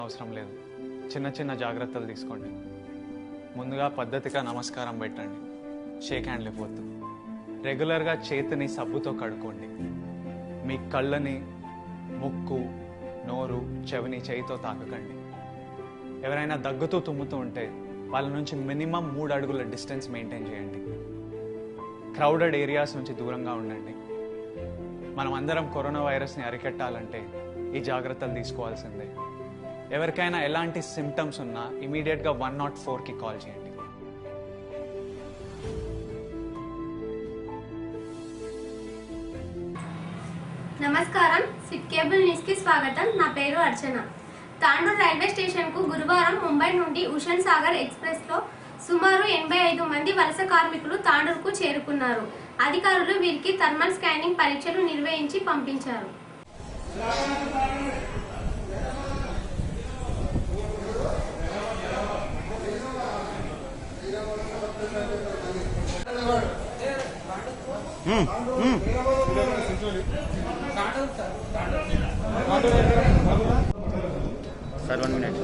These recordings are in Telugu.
అవసరం లేదు. చిన్న చిన్న జాగ్రత్తలు తీసుకోండి. ముందుగా పద్ధతిగా నమస్కారం పెట్టండి, షేక్ హ్యాండ్ ఇవ్వద్దు. రెగ్యులర్గా చేతిని సబ్బుతో కడుక్కోండి. మీ కళ్ళని, ముక్కు, నోరు, చెవిని చేయితో తాకకండి. ఎవరైనా దగ్గుతూ తుమ్ముతూ ఉంటే వాళ్ళ నుంచి మినిమం 3 అడుగుల డిస్టెన్స్ మెయింటైన్ చేయండి. క్రౌడెడ్ ఏరియాస్ నుంచి దూరంగా ఉండండి. మనం అందరం కరోనా వైరస్ని అరికట్టాలంటే ఈ జాగ్రత్తలు తీసుకోవాల్సిందే. ఎవరికైనా ఎలాంటి సిమ్టమ్స్ ఉన్నా ఇమీడియట్గా 104కి కాల్ చేయండి. నమస్కారం, సిట్ కేబుల్ న్యూస్ కి స్వాగతం. నా పేరు అర్చన. తాండూరు రైల్వే స్టేషన్ కు గురువారం ముంబై నుండి ఉషన్ సాగర్ ఎక్స్ప్రెస్ లో సుమారు 85 మంది వలస కార్మికులు తాండూరుకు చేరుకున్నారు. అధికారులు వీరికి థర్మల్ స్కానింగ్ పరీక్షలు నిర్వహించి పంపించారు. Sir, 1 minute.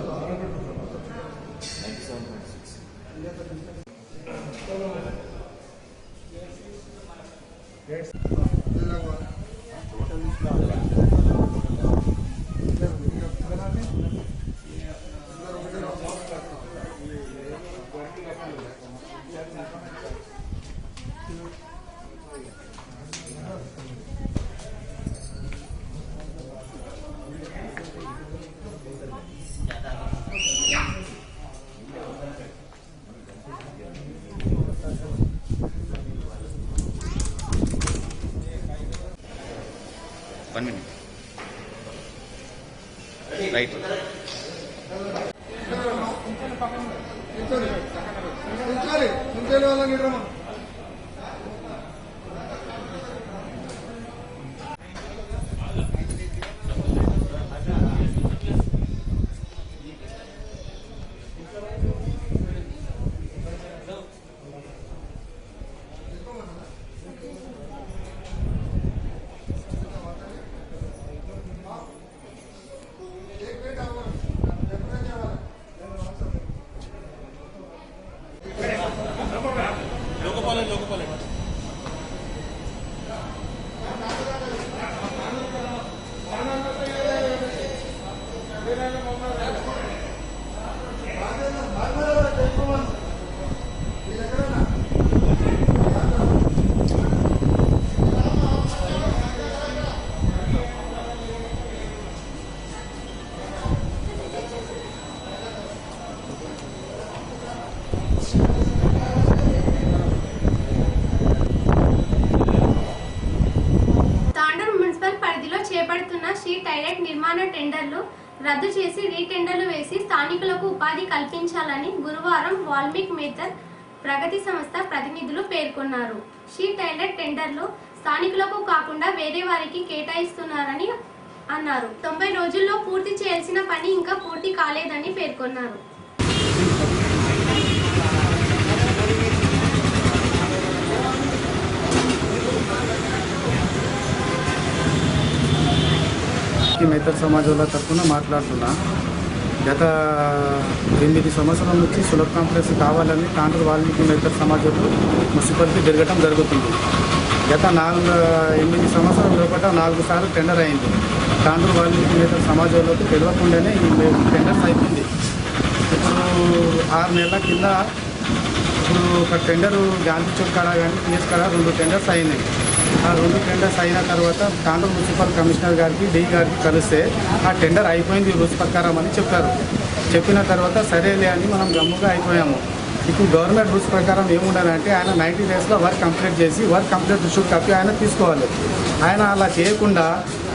Right. చేపడుతున్న షీట్ టైలెట్ నిర్మాణ టెండర్లు రద్దు చేసి రీటెండర్లు వేసి స్థానికులకు ఉపాధి కల్పించాలని గురువారం వాల్మీకి మేతర్ ప్రగతి సంస్థ ప్రతినిధులు పేర్కొన్నారు. షీట్ టైలెట్ టెండర్లు స్థానికులకు కాకుండా వేరే వారికి కేటాయిస్తున్నారని అన్నారు. 90 రోజుల్లో పూర్తి చేయాల్సిన పని ఇంకా పూర్తి కాలేదని పేర్కొన్నారు. మేతర్ సమాజంలో తరఫున మాట్లాడుతున్నా. గత 8 సంవత్సరాల నుంచి సులభ కాంప్లెక్స్ కావాలని తాండూరు వాల్మీకి మేతర్ సమాజంలో మున్సిపాలిటీ జరగటం జరుగుతుంది. గత 8 సంవత్సరాల లోపల 4 సార్లు టెండర్ అయింది. తాండూరు వాల్మీకి మేతర్ సమాజంలోకి తెలియకుండానే ఈ టెండర్స్ అయిపోయింది. ఇప్పుడు 6 నెలల కింద ఇప్పుడు ఒక టెండరు గాంధీ చౌక్ కాడ కానీ పిఎస్ కాడ 2 టెండర్స్ అయినాయి. ఆ 2 టెండర్స్ అయిన తర్వాత తాండూరు మున్సిపల్ కమిషనర్ గారికి డి గారికి కలిస్తే ఆ టెండర్ అయిపోయింది రూల్స్ ప్రకారం అని చెప్పారు. చెప్పిన తర్వాత సరేలే అని మనం గమ్ముగా అయిపోయాము. ఇప్పుడు గవర్నమెంట్ రూల్స్ ప్రకారం ఏముండాలంటే ఆయన 90 డేస్లో వర్క్ కంప్లీట్ చేసి వర్క్ కంప్లీట్ రిసీట్ కాపీ ఆయన తీసుకోవాలి. ఆయన అలా చేయకుండా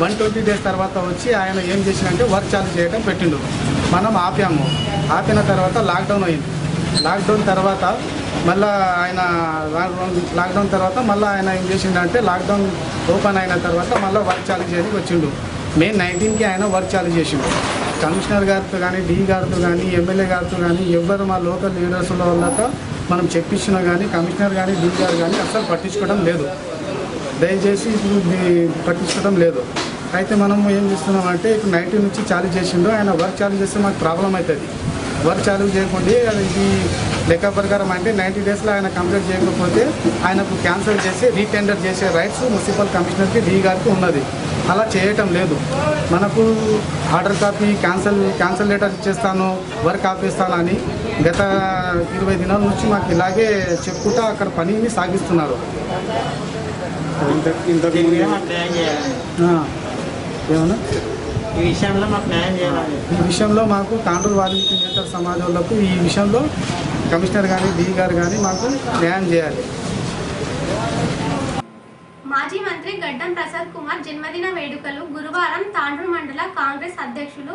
120 డేస్ తర్వాత వచ్చి ఆయన ఏం చేసినంటే వర్క్ చాలు చేయడం పెట్టిండు. మనం ఆపాము. ఆపిన తర్వాత లాక్డౌన్ అయింది. లాక్డౌన్ తర్వాత మళ్ళీ ఆయన ఏం చేసిండంటే లాక్డౌన్ ఓపెన్ అయిన తర్వాత మళ్ళీ వర్క్ చాలు చేయడానికి వచ్చిండు. మే 19కి ఆయన వర్క్ చాలు చేసిండు. కమిషనర్ గారితో కానీ డి గారితో కానీ ఎమ్మెల్యే గారితో కానీ ఎవరు మా లోకల్ లీడర్స్ల వాళ్ళతో మనం చెప్పించినా కానీ కమిషనర్ కానీ డి గారు కానీ అసలు పట్టించుకోవడం లేదు. దయచేసి పట్టించుకోవడం లేదు. అయితే మనము ఏం చేస్తున్నామంటే ఇప్పుడు 19 నుంచి చాలు చేసిండు. ఆయన వర్క్ చాలు చేస్తే మాకు ప్రాబ్లం అవుతుంది. వర్క్ చాలు చేయకుండా ఇది లెక్క ప్రకారం అంటే 90 డేస్లో ఆయన కంప్లీట్ చేయకపోతే ఆయనకు క్యాన్సిల్ చేసి రీటెండర్ చేసే రైట్స్ మున్సిపల్ కమిషనర్కి డి గారికి ఉన్నది. అలా చేయటం లేదు. మనకు ఆర్డర్ కాపీ క్యాన్సల్ లెటర్ ఇచ్చేస్తాను, వర్క్ ఆపేస్తాను అని గత 20 దినాల నుంచి మాకు ఇలాగే చెప్పుకుంటా అక్కడ పనిని సాగిస్తున్నారు. ఏమన్నా ఈ విషయంలో మాకు న్యాయం చేయాలి. ఈ విషయంలో మాకు తాండూరు వాల్మీకి నేతల సమాజంలో ఈ విషయంలో కమిషనర్ కానీ డి గారు కానీ మాకు న్యాయం చేయాలి. మాజీ మంత్రి గడ్డం ప్రసాద్ కుమార్ జన్మదిన వేడుకలు గురువారం తాండూరు మండల కాంగ్రెస్ అధ్యక్షులు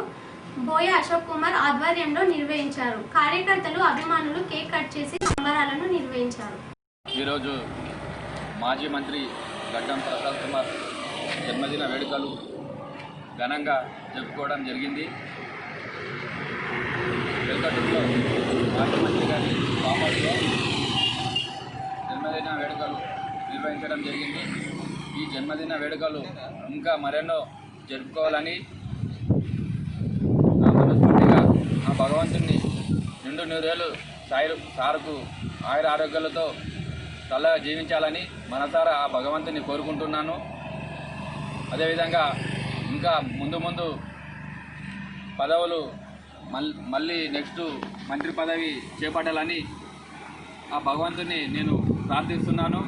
బోయ అశోక్ కుమార్ ఆధ్వర్యంలో నిర్వహించారు. కార్యకర్తలు అభిమానులు కేక్ కట్ చేసి సంబరాలను నిర్వహించారు. ఈరోజు మాజీ మంత్రి గడ్డం ప్రసాద్ కుమార్ జన్మదిన వేడుకలు ఘనంగా జరుపుకోవడం జరిగింది. వెల్కటూరులో మాజీ మంత్రి గారి ఫామ్ హౌస్లో జన్మదిన వేడుకలు నిర్వహించడం జరిగింది. ఈ జన్మదిన వేడుకలు ఇంకా మరెన్నో జరుపుకోవాలని మనస్ఫూర్తిగా ఆ భగవంతుని నిండు నూరేళ్ళు సారుకు ఆయుర ఆరోగ్యాలతో చల్లగా జీవించాలని మనసారా ఆ భగవంతుని కోరుకుంటున్నాను. అదేవిధంగా ఇంకా ముందు పదవులు మళ్ళీ నెక్స్ట్ మంత్రి పదవి చేపట్టాలని ఆ భగవంతుని నేను ప్రార్థిస్తున్నాను.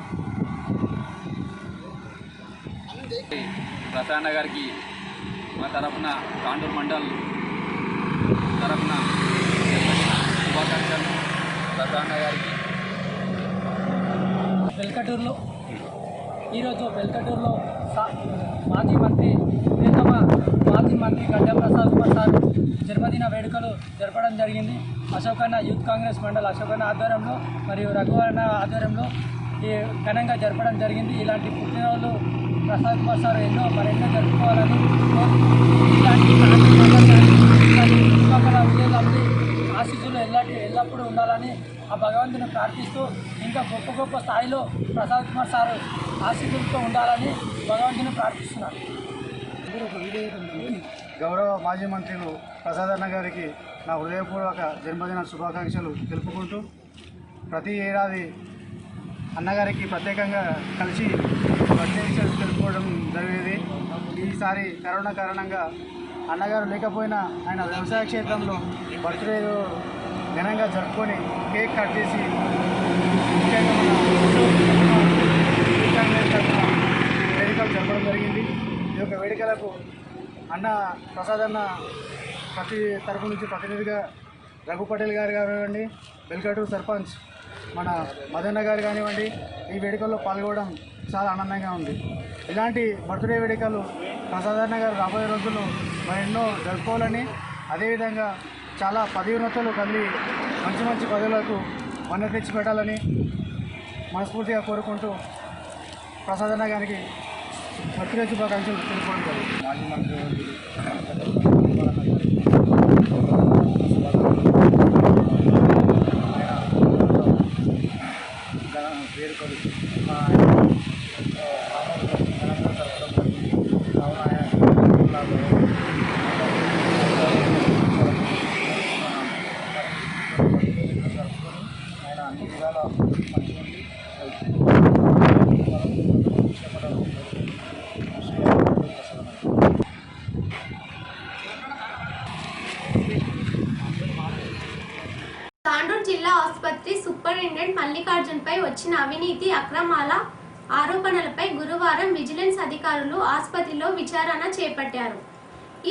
ప్రసన్న గారికి మా తరఫున తాండూరు మండల్ తరఫున శుభాకాంక్షలు. ప్రసన్న గారికి ఈరోజు వెల్కటూరులో మాజీ మంత్రి గడ్డం ప్రసాద్ కుమార్ సార్ జన్మదిన వేడుకలు జరపడం జరిగింది. అశోకన్న యూత్ కాంగ్రెస్ మండల్ అశోకన్న ఆధ్వర్యంలో మరియు రఘువరణ ఆధ్వర్యంలో ఈ ఘనంగా జరపడం జరిగింది. ఇలాంటి పుట్టినరోజు ప్రసాద్ కుమార్ సార్ మరెన్నో జరుపుకోవాలని ఇలాంటి చుట్టుపక్కల విలేజ్లన్నీ ఆశీస్సులు ఎల్లప్పుడూ ఉండాలని ఆ భగవంతుని ప్రార్థిస్తూ ఇంకా గొప్ప స్థాయిలో ప్రసాద్ కుమార్ సార్ ఆశీస్సులతో ఉండాలని భగవంతుని ప్రార్థిస్తున్నారు. గౌరవ మాజీ మంత్రులు ప్రసాద్ అన్న గారికి నా హృదయపూర్వక జన్మదిన శుభాకాంక్షలు తెలుపుకుంటూ ప్రతి ఏడాది అన్నగారికి ప్రత్యేకంగా కలిసి బర్త్డే విషయాలు తెలుపుకోవడం జరిగేది. ఈసారి కరోనా కారణంగా అన్నగారు లేకపోయినా ఆయన వ్యవసాయ క్షేత్రంలో బర్త్డే ఘనంగా జరుపుకొని కేక్ కట్ చేసి వేడుకలు జరపడం జరిగింది. ఈ యొక్క వేడుకలకు అన్న ప్రసాద్ అన్న తరపు నుంచి ప్రతినిధిగా రఘు పటేల్ గారు కానివ్వండి, వెల్కటూరు సర్పంచ్ మన మదన్న గారు కానివ్వండి, ఈ వేడుకల్లో పాల్గొనడం చాలా ఆనందంగా ఉంది. ఇలాంటి బర్త్డే వేడుకలు ప్రసాద్ అన్న గారు రాబోయే రోజుల్లో మరెన్నో జరుపుకోవాలని, అదేవిధంగా చాలా పదోన్నతులు కలిగి మంచి పదవులకు మన్నె తెచ్చి పెట్టాలని మనస్ఫూర్తిగా కోరుకుంటూ ప్రసాద్ అన్న గారికి బర్త్డే శుభాకాంక్షలు తెలుపుకుంటారు. మాజీ మంత్రి వేడుకలు ఆయన అన్ని విధాల తాండూరు జిల్లా ఆసుపత్రి సూపరింటెండెంట్ మల్లికార్జున్పై వచ్చిన అవినీతి అక్రమాల ఆరోపణలపై గురువారం విజిలెన్స్ అధికారులు ఆసుపత్రిలో విచారణ చేపట్టారు.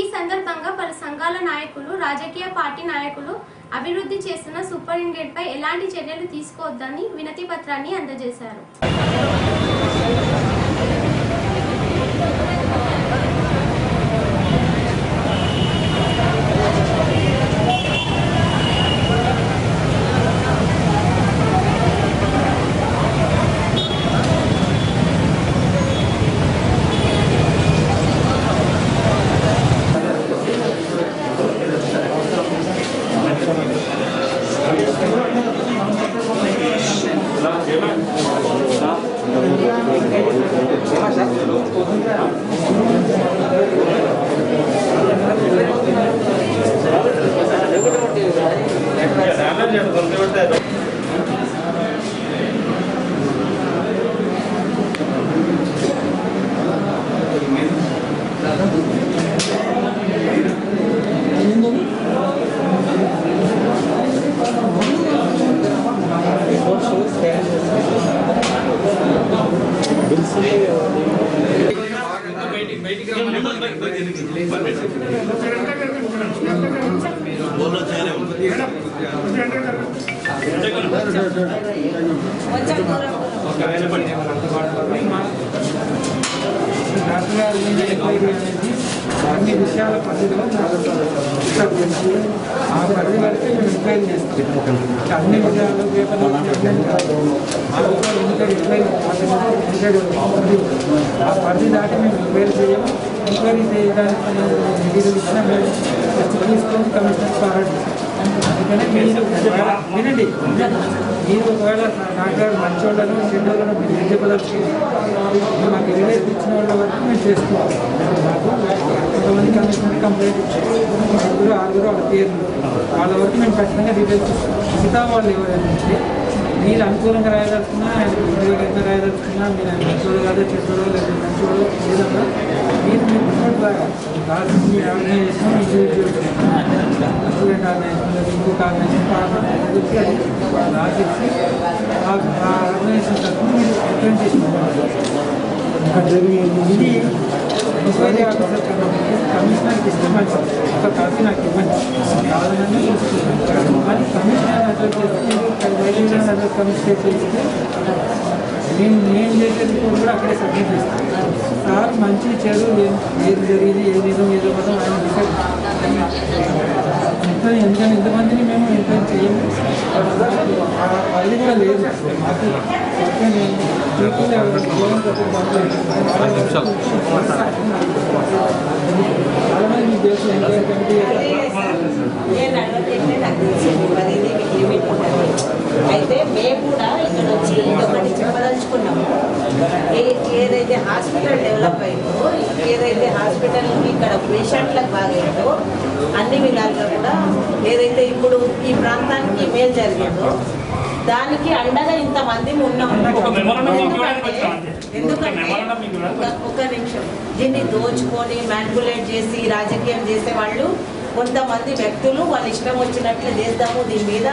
ఈ సందర్భంగా పలు సంఘాల నాయకులు, రాజకీయ పార్టీ నాయకులు అభివృద్ధి చేస్తున్న సూపరింటెండెంట్పై ఎలాంటి చర్యలు తీసుకోవద్దని వినతి పత్రాన్ని అందజేశారు. డాక్టర్ గారు ఎంక్వైరీ అనేది అన్ని విషయాల పరిధిలో ఆ పరిధి వరకు మేము ఎంక్వైరీ చేస్తాం. అన్ని విషయాలు పేపర్లు ఆ పరిధి దాటి మేము ఎంక్వైరీ చేయము. ఎంక్వైరీ చేయడానికి నిధులు ఇచ్చినా మేము తీసుకొని కమిషనర్ ఫార్వర్డ్ చేస్తాం. అందుకనే మీరు వినండి, మీరు ఒకవేళ డాక్టర్ మంచోళ్ళను చెడ్డోళ్ళను మీరు విద్యపదర్శించి మాకు ఎవిడెన్స్ ఇచ్చిన వాళ్ళ వరకు మేము చేసుకోవాలి. మాకు కొంతమంది కమిషనర్ కంప్లైంట్ ఇచ్చి 6 వాళ్ళ పేర్లు వాళ్ళ వరకు మేము ఖచ్చితంగా డీటెయిల్స్ ఇస్తాం. మిగతా వాళ్ళు ఎవరైనా ఉంటే మీరు అనుకూలంగా రాయదలుచుకున్నా, ఆయన వ్యతిరేకంగా రాయదలుచుకున్నా, మీరు ఆయన మంచోడు కాదో చెడ్డోడో లేదా మంచోడో ఏదన్నా మీరు రాసింది ఆర్గనైజేషన్ స్టూడెంట్ ఆర్గనైజేషన్ ఇంకొక ఆర్గనైజేషన్ రాసేసి ఆ ఆర్గనైజేషన్ తరఫున మీరు రిప్రజెంట్ చేసి ఇది ఎంక్వైరీ ఆఫీసర్ కమిషనర్కి ఇస్తే మంచిది. ఒక కాపీ నాకు ఇవ్వండి, కావాలని కానీ కమిషనర్ అడ్రస్ చేస్తే అడ్రస్ కమిషనర్ చేస్తే నేను చేసే రిపోర్ట్ కూడా అక్కడే సబ్మిట్ చేస్తాను. సార్ మంచి చెడు ఏది జరిగింది, ఏది నిజం ఏదో పదం ఆయన డిసైడ్. ఎందుకంటే ఎంతమందిని మేము ఎంక్వైరీ చేయము, అది కూడా లేదు మాకు. చాలా మంది మీ దేశం ఎంక్వైరీ కమిటీ అయితే మేము కూడా ఇక్కడ వచ్చి ఒకటి చెప్పదలుచుకున్నాము. ఏదైతే హాస్పిటల్ డెవలప్ అయిందో, ఏదైతే హాస్పిటల్కి ఇక్కడ పేషెంట్లకు బాగైందో అన్ని విధాలుగా కూడా ఏదైతే ఇప్పుడు ఈ ప్రాంతానికి మేలు జరిగిందో దానికి అండగా ఇంతమంది ఉన్నాము. ఎందుకంటే ఒక నిమిషం, దీన్ని దోచుకొని మ్యానిపులేట్ చేసి రాజకీయం చేసే వాళ్ళు కొంతమంది వ్యక్తులు వాళ్ళు ఇష్టం వచ్చినట్లు చేద్దాము, దీని మీద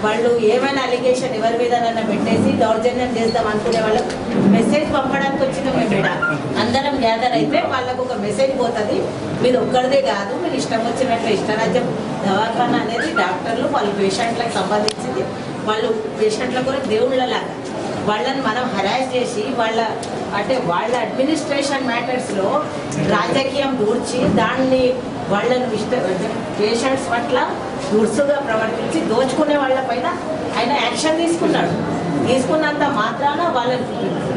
వాళ్ళు ఏమైనా అలిగేషన్ ఎవరి మీదనైనా పెట్టేసి దౌర్జన్యం చేద్దాం అనుకునే వాళ్ళకు మెసేజ్ పంపడానికి వచ్చిన మేము ఇక్కడ అందరం గ్యాదర్ అయితే వాళ్ళకు ఒక మెసేజ్ పోతుంది. మీరు ఒక్కరిదే కాదు, మీరు ఇష్టం వచ్చినట్లు ఇష్టరాజ్యం దవాఖానా అనేది డాక్టర్లు వాళ్ళ పేషెంట్లకు సంబంధించింది. వాళ్ళు పేషెంట్ల కొరకు దేవుళ్ళలాగా వాళ్ళని మనం హరాస్ చేసి వాళ్ళ అడ్మినిస్ట్రేషన్ మ్యాటర్స్లో రాజకీయం దూర్చి దాన్ని వాళ్ళను పేషెంట్స్ పట్ల దుర్సుగా ప్రవర్తించి దోచుకునే వాళ్ళపైన ఆయన యాక్షన్ తీసుకున్నంత మాత్రాన వాళ్ళని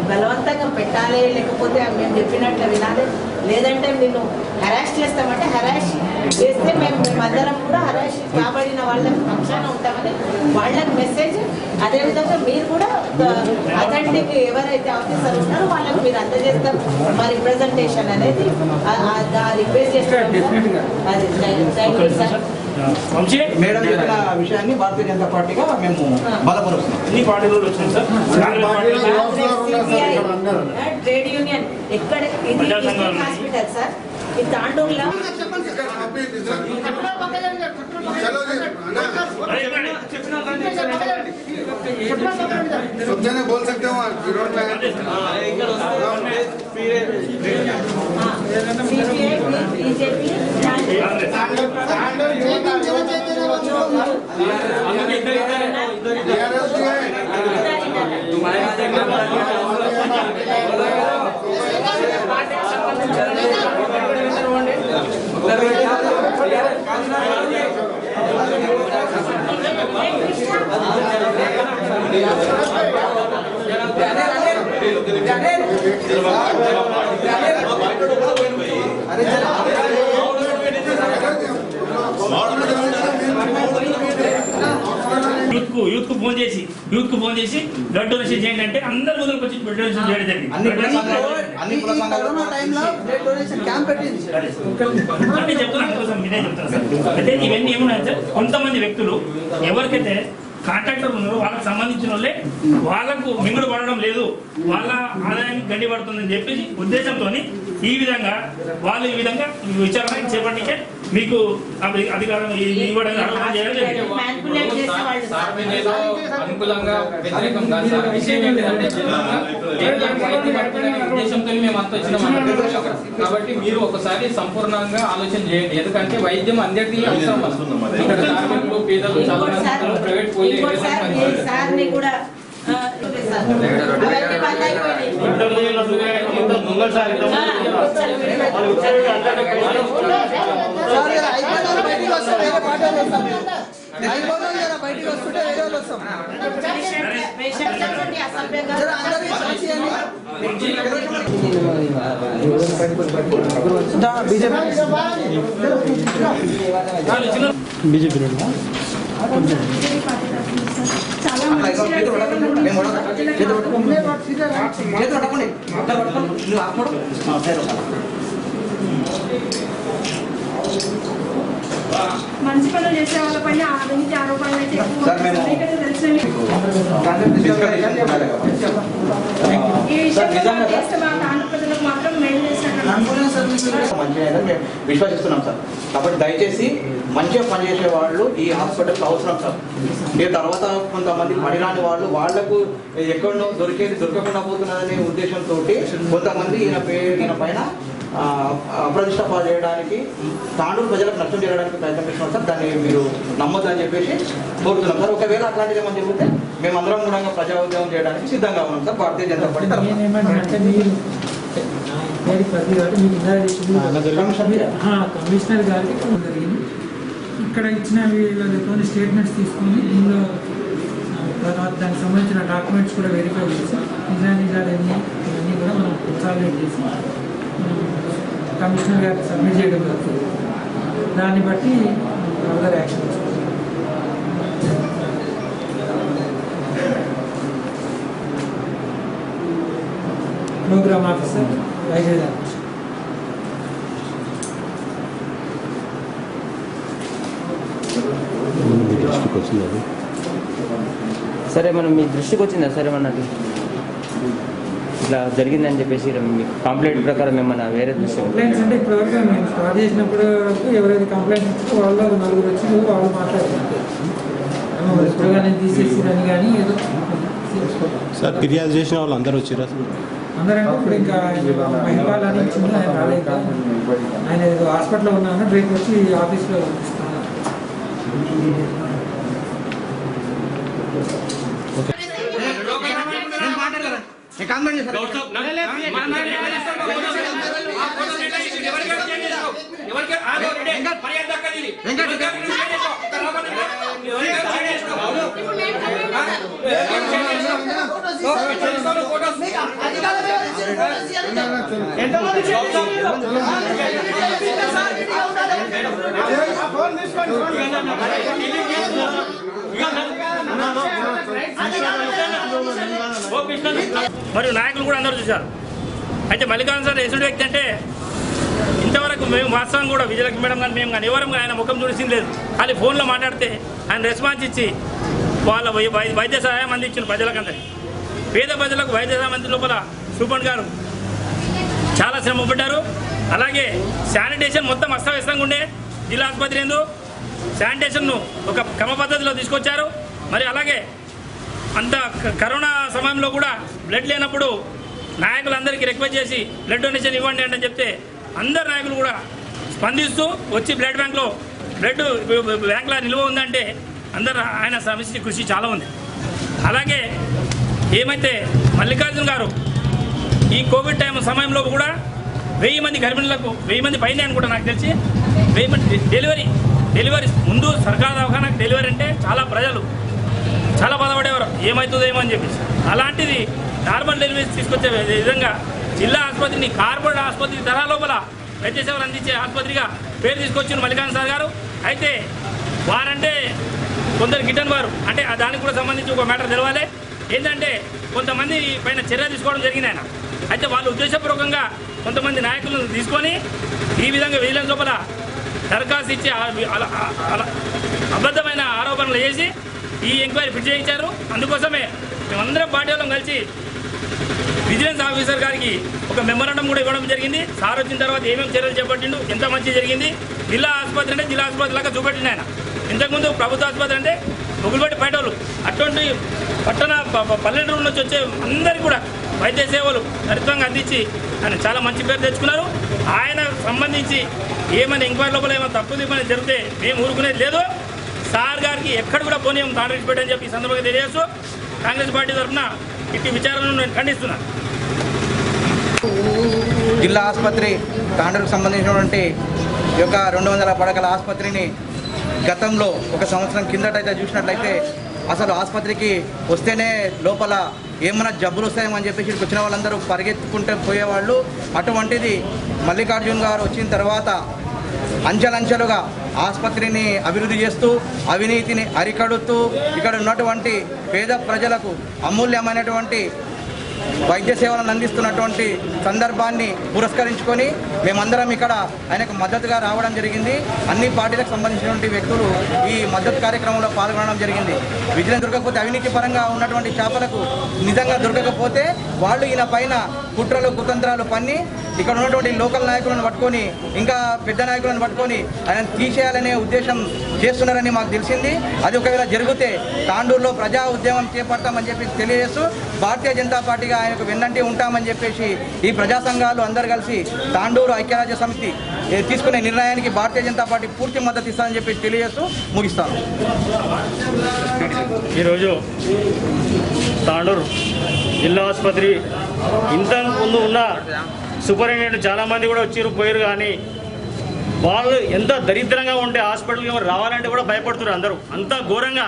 బలవంతంగా పెట్టాలి, లేకపోతే మేము చెప్పినట్లు వినాలి, లేదంటే నిన్ను హరాస్ చేస్తామంటే హరాస్ చేస్తే మేమందరం కూడా హరాస్ కాబడిన వాళ్ళకి పక్షాన ఉంటామని వాళ్ళకి మెసేజ్. అదేవిధంగా మీరు కూడా అథెంటిక్ ఎవరైతే ఆఫీసర్ ఉన్నారో వాళ్ళకి మీరు అందజేస్తారు మా రిప్రజెంటేషన్ అనేది రిక్వెస్ట్ చేస్తారు. అది థ్యాంక్ యూ సార్. మేడం చెప్పిన విషయాన్ని భారతీయ జనతా పార్టీగా మేము బలపరుస్తున్నాం. ఈ పార్టీలో వచ్చింది సార్ ట్రేడ్ యూనియన్ ఎక్కడ హాస్పిటల్ సార్ ఈ తాండూరులో बोल सकते हो యూత్ కు ఫోన్ చేసి బ్లడ్ డొనేషన్ చేయండి అంటే అందరు ముందుకు వచ్చి బ్లడ్ డొనేషన్ చేయడం జరిగింది. చెప్తున్నాను అందుకోసం మీరే చెప్తాను సార్. అయితే ఇవన్నీ ఏమున్నాయి సార్, కొంతమంది వ్యక్తులు ఎవరికైతే కాంట్రాక్టర్ ఉన్నారో వాళ్ళకి సంబంధించిన వాళ్ళే వాళ్ళకు మింగుడు పడడం లేదు, వాళ్ళ ఆదాయానికి గండి పడుతుందని చెప్పేసి ఉద్దేశంతో ఈ విధంగా వాళ్ళు ఈ విధంగా విచారణ చేపట్టికే మీకు అధికారం ఇవ్వడం మ్యానిపులేట్ చేసేవాళ్ళు సార్ మీద ఏదో అనుకూలంగా వ్యతిరేకం కాదు సార్. విషయం ఏంటంటే వైద్యం పడుతుందనే ఉద్దేశంతో మేము అంత వచ్చినాం. కాబట్టి మీరు ఒకసారి సంపూర్ణంగా ఆలోచన చేయండి. ఎందుకంటే వైద్యం అందరికీ అవసరం. ఇక్కడ కార్మికులు పేదలు చాలా మంది ప్రైవేట్ పోయి సార్ని కూడా అవన్నీ బంద్ అయిపోయినాయి. మంచి పనులు చేసే వాళ్ళపైన అవినీతి ఆరోపణలు అయితే ఈ విషయంలో చేస్తే మా ఆంధ్ర ప్రజలకు మాత్రం మేలు చేసినట్టు మంచిగా మేము విశ్వసిస్తున్నాం సార్. కాబట్టి దయచేసి మంచిగా పనిచేసే వాళ్ళు ఈ హాస్పిటల్కి అవసరం సార్. ఈ తర్వాత కొంతమంది పనిరాని వాళ్ళు వాళ్లకు ఎక్కడో దొరకకుండా పోతున్నారనే ఉద్దేశంతో కొంతమంది ఈయన పైన అప్రతిష్ట పాలు చేయడానికి తాండూరు ప్రజలకు నష్టం చేయడానికి ప్రయత్నం చేస్తున్నాం సార్. దాన్ని మీరు నమ్మొద్దని చెప్పేసి కోరుతున్నాం సార్. ఒకవేళ అట్లాంటిది ఏమని చెబితే మేమందరం కూడా ప్రజా ఉద్యోగం చేయడానికి సిద్ధంగా ఉన్నాం sir. Bharatiya Janata party commissioner గారికి జరిగింది. ఇక్కడ ఇచ్చిన వీళ్ళతో స్టేట్మెంట్స్ తీసుకొని దీనిలో తర్వాత దానికి సంబంధించిన డాక్యుమెంట్స్ కూడా వెరిఫై చేసి నిజాలు ఇవన్నీ కూడా మనం కన్సాలిడేట్ చేసి కమిషనర్ గారికి సబ్మిట్ చేయడం జరుగుతుంది. దాన్ని బట్టి ఫర్దర్ యాక్షన్ తీసుకుంటాం. ప్రోగ్రామ్ ఆఫీసర్ వైద్య సరే మనం మీ దృష్టికి వచ్చిందా సరే అన్నట్టు ఇట్లా జరిగిందని చెప్పేసి మీ కంప్లైంట్ ప్రకారం ఏమన్నా వేరే దృష్టి కంప్లైంట్స్ అంటే ఇప్పటివరకు మేము స్టార్ట్ చేసినప్పుడు ఎవరైతే కంప్లైంట్ ఇచ్చారో వాళ్ళు నలుగురు వచ్చి వాళ్ళు మాట్లాడుతున్నారు. ఇప్పుడు కానీ తీసేసిరని కానీ ఏదో సార్ ఫిర్యాదు చేసిన వాళ్ళు అందరూ వచ్చారా? అందరంటే ఇప్పుడు ఇంకా మహిళలని ఇచ్చింది ఆయన రాలేదు. ఆయన ఏదో హాస్పిటల్లో ఉన్నాను రేపు వచ్చి ఆఫీస్లో ఇస్తున్నాను. మరియు నాయకులు కూడా అందరూ చూశారు. అయితే మల్లికార్జున సార్ ఎసుడు వ్యక్తి అంటే ఇంతవరకు మేము వాస్తవం కూడా విజయలక్ష్మి మేడం కానీ మేము కానీ ఎవరు ఆయన ముఖం చూసింది లేదు. కానీ ఫోన్లో మాట్లాడితే ఆయన రెస్పాన్స్ ఇచ్చి వాళ్ళ వైద్య సహాయం అందించిన ప్రజలకందరి పేద ప్రజలకు వైద్య సహాయం అందించిన లోపల సూపర్ గారు చాలా శ్రమ పడ్డారు. అలాగే శానిటేషన్ మొత్తం అస్తవ్యస్తంగా ఉండే జిల్లా ఆసుపత్రి ఎందు శానిటేషన్ను ఒక క్రమ పద్ధతిలో తీసుకొచ్చారు. మరి అలాగే అంత కరోనా సమయంలో కూడా బ్లడ్ లేనప్పుడు నాయకులందరికీ రిక్వెస్ట్ చేసి బ్లడ్ డొనేషన్ ఇవ్వండి అంటే చెప్తే అందరు నాయకులు కూడా స్పందిస్తూ వచ్చి బ్లడ్ బ్యాంక్లో నిల్వ ఉందంటే అందరు ఆయన సమిష్టి కృషి చాలా ఉంది. అలాగే ఏమైతే మల్లికార్జున గారు ఈ కోవిడ్ టైం సమయంలో కూడా 1000 మంది గర్భిణులకు 1000 మంది పైన అనుకుంటా నాకు తెలిసి 1000 మంది డెలివరీ ముందు సర్కారు దవాఖానకు డెలివరీ అంటే చాలా ప్రజలు చాలా బాధపడేవారు ఏమవుతుందో ఏమో అని చెప్పేసి. అలాంటిది నార్మల్ డెలివరీస్ తీసుకొచ్చే విధంగా జిల్లా ఆసుపత్రిని కార్పొరేట్ ఆసుపత్రి తరహా లోపల వైద్య సేవలు అందించే ఆసుపత్రిగా పేరు తీసుకొచ్చిన మల్లికార్జున సార్ గారు. అయితే వారంటే కొందరు గిట్టని వారు అంటే దానికి కూడా సంబంధించి ఒక మ్యాటర్ తెలవాలి. ఏంటంటే కొంతమంది పైన చర్య తీసుకోవడం జరిగింది ఆయన. అయితే వాళ్ళు ఉద్దేశపూర్వకంగా కొంతమంది నాయకులను తీసుకొని ఈ విధంగా విజిలెన్స్ లోపల దరఖాస్తు ఇచ్చి అబద్ధమైన ఆరోపణలు చేసి ఈ ఎంక్వైరీ ఫిట్ చేయించారు. అందుకోసమే మేమందరం పార్టీ వాళ్ళం కలిసి విజిలెన్స్ ఆఫీసర్ గారికి ఒక మెమోరాండం కూడా ఇవ్వడం జరిగింది. సార్ వచ్చిన తర్వాత ఏమేమి చర్యలు చేపట్టిండు, ఎంత మంచి జరిగింది, జిల్లా ఆసుపత్రి అంటే జిల్లా ఆసుపత్రి లాగా చూపెట్టిన ఆయన. ఇంతకుముందు ప్రభుత్వ ఆసుపత్రి అంటే ముగ్గులుపెట్టి బయటోళ్ళు. అటువంటి పట్టణ పల్లెటూరు నుంచి వచ్చే అందరికీ కూడా వైద్య సేవలు త్వరితంగా అందించి ఆయన చాలా మంచి పేరు తెచ్చుకున్నారు. ఆయన సంబంధించి ఏమైనా ఎంక్వైరీ లోపల ఏమైనా తప్పు దిప్పని జరిగితే మేము ఊరుకునేది లేదు. సార్ గారికి ఎక్కడ కూడా పోనీ కాంట్రాక్ట్ పెట్టని చెప్పి ఈ సందర్భంగా తెలియజేస్తూ కాంగ్రెస్ పార్టీ తరఫున ఇట్టి విచారణను నేను ఖండిస్తున్నాను. జిల్లా ఆసుపత్రి తాండూరుకు సంబంధించినటువంటి ఈ యొక్క 200 పడకల ఆసుపత్రిని గతంలో 1 సంవత్సరం కిందటైతే చూసినట్లయితే అసలు ఆసుపత్రికి వస్తేనే లోపల ఏమైనా జబ్బులు వస్తాయేమని చెప్పేసి ఇక్కడికి వచ్చిన వాళ్ళందరూ పరిగెత్తుకుంటూ పోయేవాళ్ళు. అటువంటిది మల్లికార్జున్ గారు వచ్చిన తర్వాత అంచెలంచెలుగా ఆసుపత్రిని అభివృద్ధి చేస్తూ అవినీతిని అరికడుతూ ఇక్కడ ఉన్నటువంటి పేద ప్రజలకు అమూల్యమైనటువంటి వైద్య సేవలను అందిస్తున్నటువంటి సందర్భాన్ని పురస్కరించుకొని మేమందరం ఇక్కడ ఆయనకు మద్దతుగా రావడం జరిగింది. అన్ని పార్టీలకు సంబంధించినటువంటి వ్యక్తులు ఈ మద్దతు కార్యక్రమంలో పాల్గొనడం జరిగింది. విజిలెన్స్ దొరకకపోతే అవినీతి పరంగా ఉన్నటువంటి చేపలకు నిజంగా దొరకకపోతే వాళ్ళు ఈయన పైన కుట్రలు కుతంత్రాలు పన్ని ఇక్కడ ఉన్నటువంటి లోకల్ నాయకులను పట్టుకొని ఇంకా పెద్ద నాయకులను పట్టుకొని ఆయన తీసేయాలనే ఉద్దేశం చేస్తున్నారని మాకు తెలిసింది. అది ఒకవేళ జరిగితే తాండూరులో ప్రజా ఉద్యమం చేపడతామని చెప్పి తెలియజేస్తూ భారతీయ జనతా పార్టీగా ఆయనకు వెన్నంటి ఉంటామని చెప్పేసి ఈ ప్రజా సంఘాలు అందరు కలిసి తాండూరు ఐక్యరాజ్య సమితి తీసుకునే నిర్ణయానికి భారతీయ జనతా పార్టీ పూర్తి మద్దతు ఇస్తామని చెప్పి తెలియజేస్తూ ముగిస్తాను. ఈరోజు తాండూరు జిల్లా ఆసుపత్రి ఇంత ముందు ఉన్న సూపరింటెండెంట్ చాలామంది కూడా వచ్చారు పోయారు, కానీ వాళ్ళు ఎంత దరిద్రంగా ఉంటే హాస్పిటల్కి రావాలంటే కూడా భయపడుతున్నారు అందరూ. అంత ఘోరంగా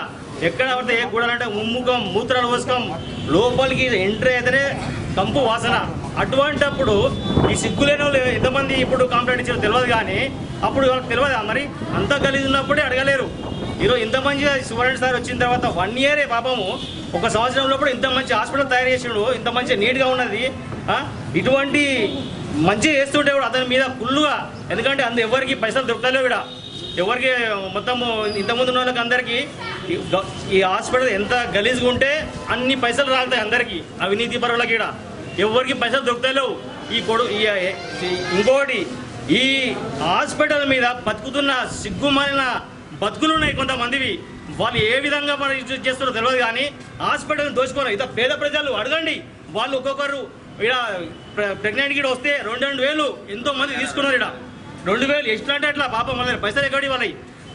ఎక్కడ పడితే ఏ కూడాలంటే ముమ్ముఖం మూత్రాలు పోసుకం లోపలికి ఎంట్రీ అయితేనే కంపు వాసన. అటువంటప్పుడు ఈ సిగ్గులేని వాళ్ళు ఎంతమంది ఇప్పుడు కంప్లైంట్ ఇచ్చారో తెలియదు, కానీ అప్పుడు వాళ్ళకి తెలియదు. మరి అంతా కలిసి ఉన్నప్పుడే అడగలేరు. ఈరోజు ఇంత మంచిగా సూపరింటెండెంట్ సార్ వచ్చిన తర్వాత 1 ఇయరే పాపము 1 సంవత్సరం లోపల ఇంత మంచి హాస్పిటల్ తయారు చేసిండు, ఇంత మంచి నీట్గా ఉన్నది. ఇటువంటి మంచిగా చేస్తుంటే కూడా అతని మీద ఫుల్గా, ఎందుకంటే ఎవరికి పైసలు దొరకలేవు ఇక్కడ ఎవరికి. మొత్తము ఇంతకుముందు ఉన్న వాళ్ళకి అందరికీ ఈ హాస్పిటల్ ఎంత గలీజ్గా ఉంటే అన్ని పైసలు రాలుతాయి అందరికీ. అవినీతి పరులకి ఇక్కడ ఎవరికి పైసలు దొరకలేవు. ఇంకోటి ఈ హాస్పిటల్ మీద బతుకుతున్న సిగ్గుమాలిన బతుకులు ఉన్నాయి కొంతమందివి. వాళ్ళు ఏ విధంగా మనం చేస్తారో తెలియదు, కానీ హాస్పిటల్ని దోచుకోరు. ఇక పేద ప్రజలు అడగండి, వాళ్ళు ఒక్కొక్కరు ఇక్కడ ప్రెగ్నెంట్ గిడ వస్తే 2,000 ఎంతో మంది తీసుకున్నారు. ఇక్కడ 2,000 ఎట్లా అంటే అట్లా పాపం వాళ్ళ పైసలు ఎక్కడి వాళ్ళవి.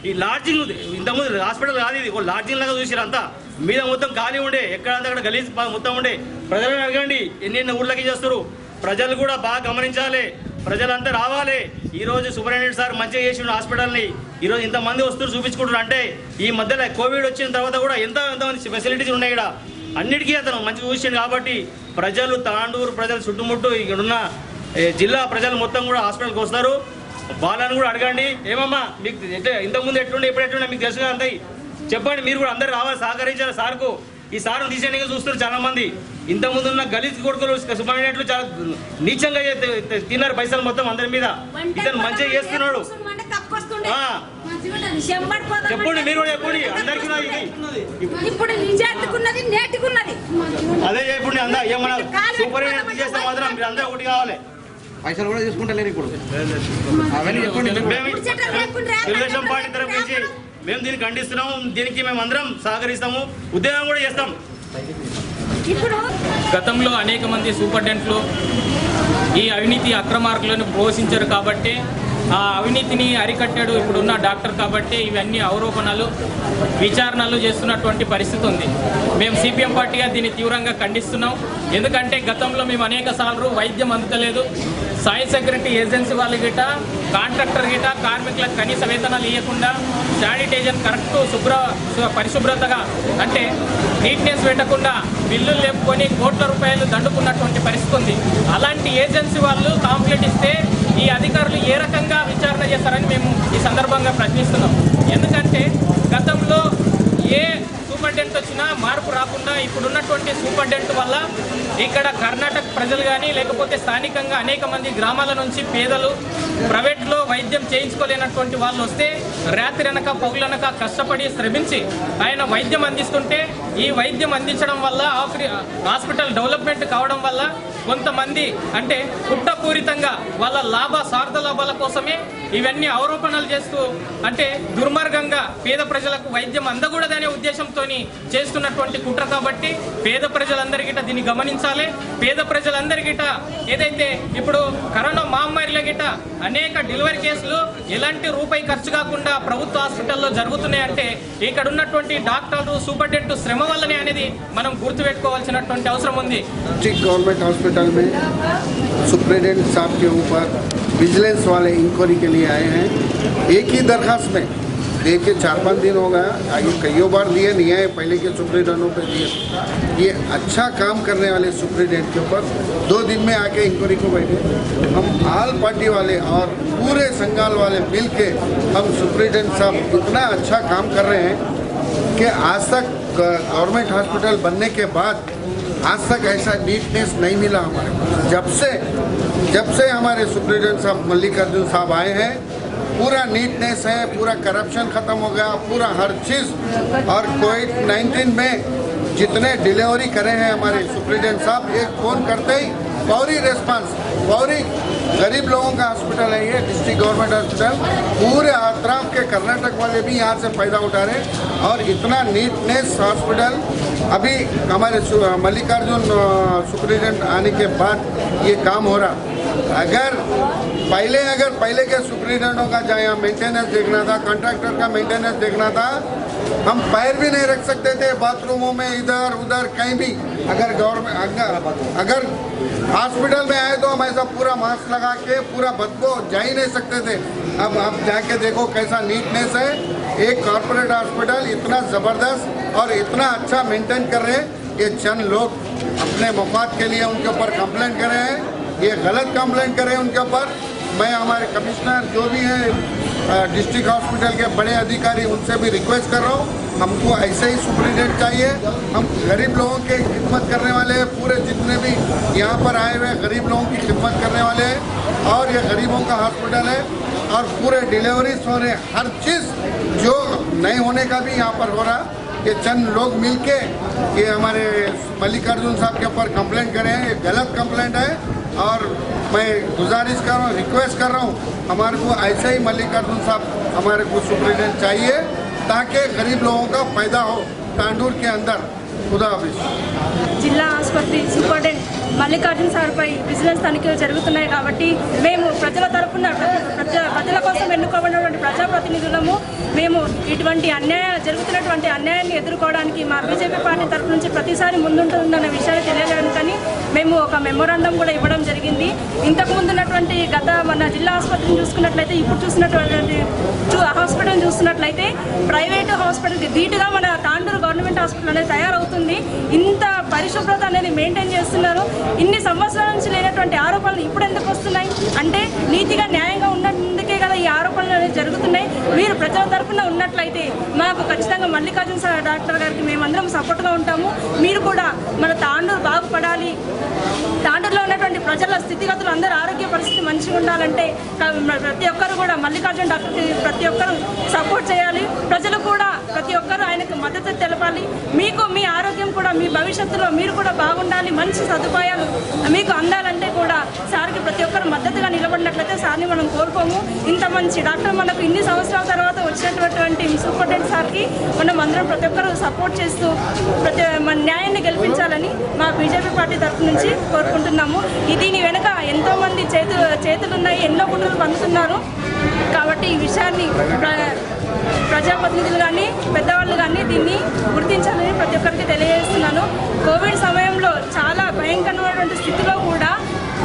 ఈ లాడ్జింగ్ ఇంతకుముందు హాస్పిటల్ కాదు, ఇది ఒక లాడ్జింగ్ లాగా చూసారు. అంతా మీద మొత్తం ఖాళీ ఉండే, ఎక్కడంతా అక్కడ గలీజ్ మొత్తం ఉండే. ప్రజలను అడగండి ఎన్ని ఊళ్ళకి చేస్తారు. ప్రజలు కూడా బాగా గమనించాలి, ప్రజలంతా రావాలి. ఈరోజు సూపరింటెండెంట్ సార్ మంచిగా చేసిండు హాస్పిటల్ని. ఈరోజు ఇంతమంది వస్తున్నారు చూపించుకుంటారు. అంటే ఈ మధ్యలో కోవిడ్ వచ్చిన తర్వాత కూడా ఎంతమంది ఫెసిలిటీస్ ఉన్నాయి ఇక్కడ, అన్నిటికీ అతను మంచిగా చూసిండు. కాబట్టి ప్రజలు తాండూరు ప్రజలు చుట్టుముట్టు ఇక్కడ ఉన్న జిల్లా ప్రజలు మొత్తం కూడా హాస్పిటల్కి వస్తారు. వాళ్ళని కూడా అడగండి, ఏమమ్మా మీకు ఇంతకుముందు ఎట్లుండే ఇప్పుడు ఎట్లుండే మీకు తెలుసుగా అంటాయి చెప్పండి. మీరు కూడా అందరు రావాలి, సహకరించాలి సార్కు. ఈ సార్ను తీసేయడానికి చూస్తారు చాలా మంది. ఇంతకుముందు ఉన్న గలీజ్ కొడుకులు సుపరింటెండెంట్లు చాలా నీచంగా తిన్నారు పైసలు మొత్తం అందరి మీద. ఇతను మంచిగా చేస్తున్నాడు. చెప్పండి మీరు కూడా చెప్పండి అందరికీ. అదే చెప్పండి అందరూ ఏమన్నా సూపరింటెండెంట్ చేస్తే మాత్రం మీరు అందరూ ఒకటి కావాలి. పైసలు కూడా తీసుకుంటలేరు ఇప్పుడు. అవన్నీ చెప్పండి. తెలుగుదేశం పార్టీ తరఫు నుంచి మేము దీన్ని ఖండిస్తున్నాము. దీనికి మేము అందరం సహకరిస్తాము, ఉద్యోగం కూడా చేస్తాం. గతంలో అనేక మంది సూపరింటెండెంట్లు ఈ అవినీతి అక్రమార్కులను పోషించారు కాబట్టి ఆ అవినీతిని అరికట్టాడు ఇప్పుడున్న డాక్టర్. కాబట్టి ఇవన్నీ ఆరోపణలు విచారణలు చేస్తున్నటువంటి పరిస్థితి ఉంది. మేము సిపిఎం పార్టీగా దీన్ని తీవ్రంగా ఖండిస్తున్నాం. ఎందుకంటే గతంలో మేము అనేక సార్లు వైద్యం అందుతలేదు, సాయి సెక్యూరిటీ ఏజెన్సీ వాళ్ళ గిట కాంట్రాక్టర్ గిట కార్మికులకు కనీస వేతనాలు ఇవ్వకుండా శానిటైజర్ కరెక్ట్ పరిశుభ్రతగా అంటే నీట్నెస్ పెట్టకుండా బిల్లులు లేపుకొని కోట్ల రూపాయలు దండుకున్నటువంటి పరిస్థితి ఉంది. అలాంటి ఏజెన్సీ వాళ్ళు కాంప్లైంట్ ఇస్తే ఈ అధికారులు ఏ రకంగా విచారణ చేస్తారని మేము ఈ సందర్భంగా ప్రశ్నిస్తున్నాం. ఎందుకంటే గతంలో ఏ సూపరింటెండెంట్ వచ్చినా మార్పు రాకుండా ఇప్పుడున్నటువంటి సూపరింటెండెంట్ వల్ల ఇక్కడ కర్ణాటక ప్రజలు కానీ లేకపోతే స్థానికంగా అనేక మంది గ్రామాల నుంచి పేదలు ప్రైవేట్లో వైద్యం చేయించుకోలేనటువంటి వాళ్ళు వస్తే రాత్రనక పౌలనక కష్టపడి శ్రమించి ఆయన వైద్యం అందిస్తుంటే ఈ వైద్యం అందించడం వల్ల హాస్పిటల్ డెవలప్మెంట్ కావడం వల్ల కొంతమంది అంటే కుట్రపూరితంగా వాళ్ళ స్వార్థ లాభాల కోసమే ఇవన్నీ ఆరోపణలు చేస్తూ అంటే దుర్మార్గంగా పేద ప్రజలకు వైద్యం అందకూడదనే ఉద్దేశంతో చేస్తున్నటువంటి కుట్ర. కాబట్టి పేద ప్రజలందరికీ దీన్ని గమనించాలి. పేద ప్రజలందరికీ ఏదైతే ఇప్పుడు కరోనా మహమ్మారిలో గిట అనేక డెలివరీ కేసులు ఎలాంటి రూపాయి ఖర్చు కాకుండా ప్రభుత్వ హాస్పిటల్లో జరుగుతున్నాయంటే ఇక్కడ ఉన్నటువంటి డాక్టర్లు సూపరింటెండెంట్ శ్రమ వల్లనే అనేది మనం గుర్తుపెట్టుకోవాల్సినటువంటి అవసరం ఉంది. गवर्नमेंट हॉस्पिटल में सुप्रिटेंडेंट साहब के ऊपर विजिलेंस वाले इंक्वायरी के लिए आए हैं। एक ही दरखास्त में दे के 4-5 दिन हो गया, आगे कई बार दिए नहीं आए, पहले के सुप्रिटेंडेंटों पे दिए। ये अच्छा काम करने वाले सुप्रिटेंडेंट के ऊपर 2 दिन में आके इंक्वायरी को बैठे। हम ऑल पार्टी वाले और पूरे संगाल वाले मिल के हम सुप्रिटेंडेंट साहब इतना अच्छा काम कर रहे हैं कि आज तक गवर्नमेंट हॉस्पिटल बनने के बाद आज तक ऐसा नीटनेस नहीं मिला हमारे। जब से हमारे सुप्रिटेंडेंट साहब मल्लिकार्जुन साहब आए हैं पूरा नीटनेस है, पूरा करप्शन खत्म हो गया, पूरा हर चीज़। और कोविड-19 में जितने डिलीवरी करे हैं हमारे सुप्रिटेंडेंट साहब, एक फ़ोन करते ही फौरी रिस्पांस, फौरी गरीब लोगों का हॉस्पिटल है ये डिस्ट्रिक्ट गवर्नमेंट हॉस्पिटल। पूरे अतराफ के कर्नाटक वाले भी यहाँ से फ़ायदा उठा रहे और इतना नीटनेस हॉस्पिटल अभी हमारे मल्लिकार्जुन सुप्रिटेंडेंट आने के बाद ये काम हो रहा। अगर पहले के सुप्रिटेंडेंटों का जहाँ मेंटेनेंस देखना था, कॉन्ट्रैक्टर का मेंटेनेंस देखना था, हम पैर भी नहीं रख सकते थे बाथरूमों में, इधर उधर कहीं भी। अगर हॉस्पिटल में आए तो हम ऐसा पूरा मास्क लगा के पूरा बदबू जा ही नहीं सकते थे। अब आप जाके देखो कैसा नीटनेस है। एक कॉर्पोरेट हॉस्पिटल इतना ज़बरदस्त और इतना अच्छा मेंटेन कर रहे हैं कि चंद लोग अपने मफाद के लिए उनके ऊपर कंप्लेंट कर रहे हैं। ये गलत कंप्लेंट कर रहे हैं उनके ऊपर। मैं हमारे कमिश्नर जो भी हैं डिस्ट्रिक्ट हॉस्पिटल के बड़े अधिकारी उनसे भी रिक्वेस्ट कर रहा हूँ, हमको ऐसे ही सुप्रिटेंडेंट चाहिए। हम गरीब लोगों की खिदमत करने वाले हैं, पूरे जितने भी यहाँ पर आए हुए गरीब लोगों की खिदमत करने वाले हैं और ये गरीबों का हॉस्पिटल है और पूरे डिलीवरीज हो रहे हैं। हर चीज़ जो नहीं होने का भी यहाँ पर हो रहा। ये चंद लोग मिलके ये हमारे मल्लिकार्जुन साहब के ऊपर कंप्लेंट करे हैं, ये गलत कंप्लेंट है। और मैं गुजारिश कर रहा हूँ, रिक्वेस्ट कर रहा हूँ, हमारे को ऐसे ही मल्लिकार्जुन साहब हमारे को सुप्रिटेंडेंट चाहिए ताकि गरीब लोगों का फायदा हो तांडूर के अंदर। खुदा हाफिज़। జిల్లా ఆసుపత్రి సూపరింటెండెంట్ మల్లికార్జున సార్పై విజిలెన్స్ తనిఖీలు జరుగుతున్నాయి కాబట్టి మేము ప్రజల తరపున ప్రజల కోసం ఎన్నుకోబడినటువంటి ప్రజాప్రతినిధులము మేము ఇటువంటి జరుగుతున్నటువంటి అన్యాయాన్ని ఎదుర్కోవడానికి మా బీజేపీ పార్టీ తరపు నుంచి ప్రతిసారి ముందుంటుందన్న విషయాన్ని తెలియజేయడానికని మేము ఒక మెమోరాండం కూడా ఇవ్వడం జరిగింది. ఇంతకుముందు ఉన్నటువంటి మన జిల్లా ఆసుపత్రిని చూసుకున్నట్లయితే ఇప్పుడు చూసినటువంటి హాస్పిటల్ని చూస్తున్నట్లయితే ప్రైవేటు హాస్పిటల్కి ధీటుగా మన తాండూరు గవర్నమెంట్ హాస్పిటల్ అనేది తయారవుతుంది. ఇంత పరిశుభ్రత అనేది మెయింటైన్ చేస్తున్నారు. ఇన్ని సంవత్సరాల నుంచి లేనటువంటి ఆరోపణలు ఇప్పుడు ఎందుకు వస్తున్నాయి అంటే నీతిగా న్యాయంగా ఉన్నందుకే కదా ఈ ఆరోపణలు అనేది జరుగుతున్నాయి. మీరు ప్రజల తరఫున ఉన్నట్లయితే మాకు ఖచ్చితంగా మల్లికార్జున డాక్టర్ గారికి మేమందరం సపోర్ట్గా ఉంటాము. మీరు కూడా మన తాండూరు బాగుపడాలి, తాండూరులో ఉన్నటువంటి ప్రజల స్థితిగతులు అందరూ ఆరోగ్య పరిస్థితి మంచిగా ఉండాలంటే ప్రతి ఒక్కరు కూడా మల్లికార్జున డాక్టర్కి ప్రతి ఒక్కరు సపోర్ట్ చేయాలి. ప్రజలు కూడా ప్రతి ఒక్కరు ఆయనకు మద్దతు తెలపాలి. మీకు మీ ఆరోగ్యం కూడా మీ భవిష్యత్తులో మీరు కూడా బాగుండాలి, మంచి సదుపాయాలు మీకు అందాలంటే కూడా సార్కి ప్రతి ఒక్కరు మద్దతుగా నిలబడినట్లయితే సార్ని మనం కోరుకోము. ఇంత మంచి డాక్టర్ మనకు ఇన్ని సంవత్సరాల తర్వాత వచ్చినటువంటి సూపరింటెండెంట్ సార్కి మనం అందరం ప్రతి ఒక్కరు సపోర్ట్ చేస్తూ మన న్యాయాన్ని గెలిపించాలని మా బీజేపీ పార్టీ తరఫు నుంచి కోరుకుంటున్నాము. దీని వెనుక ఎంతోమంది చేతులున్నాయి, ఎన్నో కుట్రలు పండుతున్నారు. కాబట్టి ఈ విషయాన్ని ప్రజాప్రతినిధులు కానీ పెద్దవాళ్ళు కానీ దీన్ని గుర్తించాలని ప్రతి ఒక్కరికి తెలియజేస్తున్నాను. కోవిడ్ సమయంలో చాలా భయంకరమైనటువంటి స్థితిలో కూడా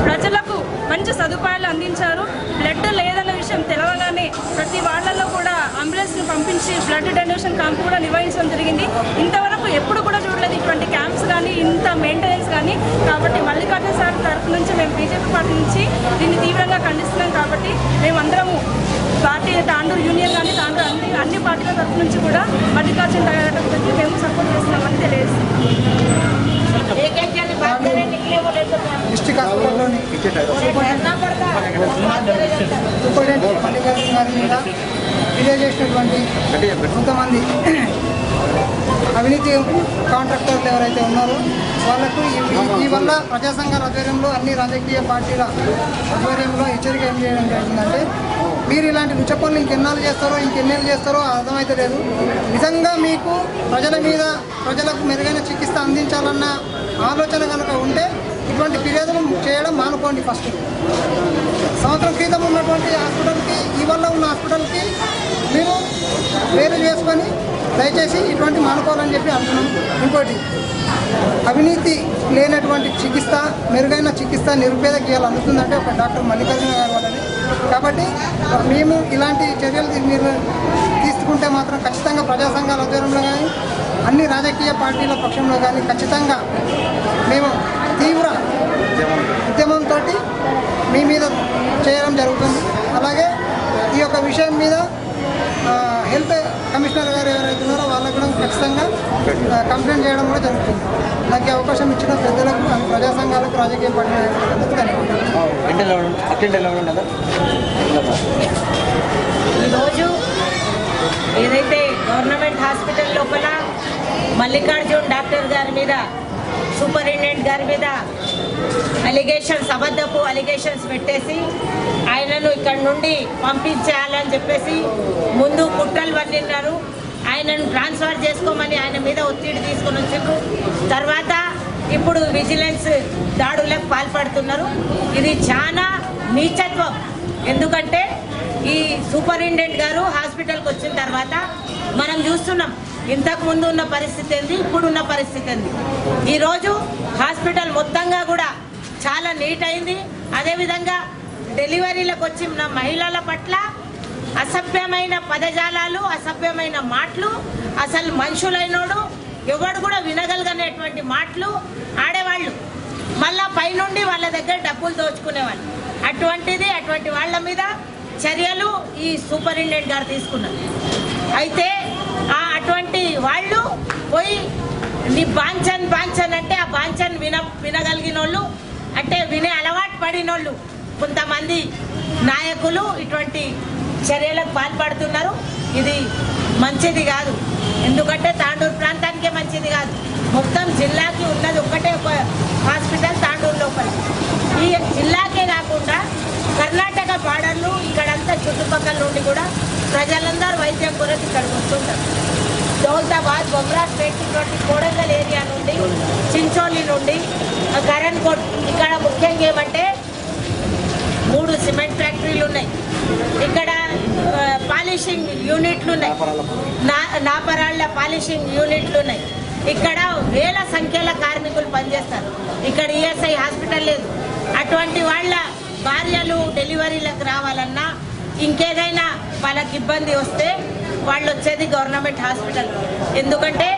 ప్రజలకు మంచి సదుపాయాలు అందించారు. బ్లడ్ లేదన్న విషయం తెలవగానే ప్రతి వార్డులలో కూడా అంబులెన్స్ని పంపించి బ్లడ్ డొనేషన్ క్యాంప్ కూడా నిర్వహించడం జరిగింది. ఇంతవరకు ఎప్పుడు కూడా చూడలేదు ఇటువంటి క్యాంప్స్ కానీ, ఇంత మెయింటెనెన్స్ కానీ. కాబట్టి మల్లికార్జున సార్ తరఫు నుంచి మేము బీజేపీ పార్టీ నుంచి దీన్ని తీవ్రంగా ఖండిస్తున్నాం. కాబట్టి మేమందరము పార్టీ తాండూరు యూనియన్ కానీ తాండూరు అన్ని పార్టీల తరఫు నుంచి కూడా మల్లికార్జున గారికి మేము సపోర్ట్ చేస్తున్నామని తెలియజేస్తున్నాం. డిస్ట్రిక్ట్ హాస్పిటల్లోని సూపరింటెండెంట్ మల్లికార్జున గారి మీద ఫిర్యాదు చేసినటువంటి కొంతమంది అవినీతి కాంట్రాక్టర్లు ఎవరైతే ఉన్నారో వాళ్లకు ఈ వల్ల ప్రజా సంఘాల ఆధ్వర్యంలో అన్ని రాజకీయ పార్టీల ఆధ్వర్యంలో హెచ్చరిక ఏం చేయడం జరిగిందంటే, మీరు ఇలాంటి రుచ పనులు ఇంకెన్నాళ్ళు చేస్తారో అర్థమైతే లేదు. నిజంగా మీకు ప్రజల మీద ప్రజలకు మెరుగైన చికిత్స అందించాలన్న ఆలోచన కనుక ఉంటే ఇటువంటి ఫిర్యాదులు చేయడం మానుకోండి. ఫస్ట్ సంవత్సరం క్రితం ఉన్నటువంటి హాస్పిటల్కి ఇవాళ ఉన్న హాస్పిటల్కి మీరు వేరు చేసుకొని దయచేసి ఇటువంటి మానుకోవాలని చెప్పి అంటున్నాం. ఇంకోటి, అవినీతి లేనటువంటి చికిత్స, మెరుగైన చికిత్స నిరుపేదకి ఇవాళ అందుతుందంటే ఒక డాక్టర్ మల్లికార్జున గారి వల్లనే. కాబట్టి మేము ఇలాంటి చర్యలు మీరు తీసుకుంటే మాత్రం ఖచ్చితంగా ప్రజా సంఘాల ఆధ్వర్యంలో కానీ అన్ని రాజకీయ పార్టీల పక్షంలో కానీ ఖచ్చితంగా మేము తీవ్ర ఉద్యమంతో మీ మీద చేయడం జరుగుతుంది. అలాగే ఈ యొక్క విషయం మీద హెల్త్ కమిషనర్ గారు ఎవరైతే ఉన్నారో వాళ్ళకు కూడా ఖచ్చితంగా కంప్లైంట్ చేయడం కూడా జరుగుతుంది. నాకు అవకాశం ఇచ్చిన పెద్దలకు, ప్రజా సంఘాలకు, రాజకీయ పార్టీలకు ధన్యవాదాలు. ఈరోజు ఏదైతే గవర్నమెంట్ హాస్పిటల్ లోపల మల్లికార్జున్ డాక్టర్ గారి మీద, సూపరింటెండెంట్ గారి మీద అలిగేషన్స్, అబద్ధపు అలిగేషన్స్ పెట్టేసి ఆయనను ఇక్కడ నుండి పంపించేయాలని చెప్పేసి ముందు కుట్రలు పన్నిన్నారు. ఆయనను ట్రాన్స్ఫర్ చేసుకోమని ఆయన మీద ఒత్తిడి తీసుకొని వచ్చిండ్రు. తర్వాత ఇప్పుడు విజిలెన్స్ దాడులకు పాల్పడుతున్నారు. ఇది చాలా నీచత్వం. ఎందుకంటే ఈ సూపరింటెండెంట్ గారు హాస్పిటల్కి వచ్చిన తర్వాత మనం చూస్తున్నాం ఇంతకు ముందు ఉన్న పరిస్థితి ఏంది, ఇప్పుడున్న పరిస్థితి ఏంది. ఈరోజు హాస్పిటల్ మొత్తంగా కూడా చాలా నీట్ అయింది. అదేవిధంగా డెలివరీలకు వచ్చిన మహిళల పట్ల అసభ్యమైన పదజాలాలు, అసభ్యమైన మాటలు, అసలు మనుషులైనోడు ఎవడు కూడా వినగలిగినటువంటి మాటలు ఆడేవాళ్ళు, మళ్ళా పైనుండి వాళ్ళ దగ్గర డబ్బులు దోచుకునేవాళ్ళు. అటువంటి వాళ్ళ మీద చర్యలు ఈ సూపరింటెండెంట్ గారు తీసుకున్నారు. అయితే అటువంటి వాళ్ళు పోయి నీ బాంచన్ అంటే ఆ బాంచన్ వినగలిగిన వాళ్ళు, అంటే వినే అలవాటు పడిన వాళ్ళు కొంతమంది నాయకులు ఇటువంటి చర్యలకు పాల్పడుతున్నారు. ఇది మంచిది కాదు. ఎందుకంటే తాండూరు ప్రాంతానికే మంచిది కాదు. మొత్తం జిల్లాకి ఉన్నది ఒక్కటే ఒక హాస్పిటల్ తాండూరు లోపల. ఈ జిల్లాకే కాకుండా కర్ణాటక బార్డర్లు ఇక్కడంతా చుట్టుపక్కల నుండి కూడా ప్రజలందరూ వైద్యం కొరకు ఇక్కడికి వస్తుంటారు. దౌలతాబాద్, బొమ్రాజ్పేట్, ఇటువంటి కోడంగల్ ఏరియా నుండి, చించోలి నుండి, కరణ్కోట్, ఇక్కడ ముఖ్యంగా ఏమంటే 3 సిమెంట్ ఫ్యాక్టరీలు ఉన్నాయి. ఇక్కడ పాలిషింగ్ యూనిట్లు ఉన్నాయి, నాపరాళ్ల పాలిషింగ్ యూనిట్లు ఉన్నాయి. ఇక్కడ వేల సంఖ్యల కార్మికులు పనిచేస్తారు. ఇక్కడ ఈఎస్ఐ హాస్పిటల్ లేదు. అటువంటి వాళ్ళ భార్యలు డెలివరీలకు రావాలన్నా, ఇంకేదైనా వాళ్ళకి ఇబ్బంది వస్తే వాళ్ళు వచ్చేది గవర్నమెంట్ హాస్పిటల్. ఎందుకంటే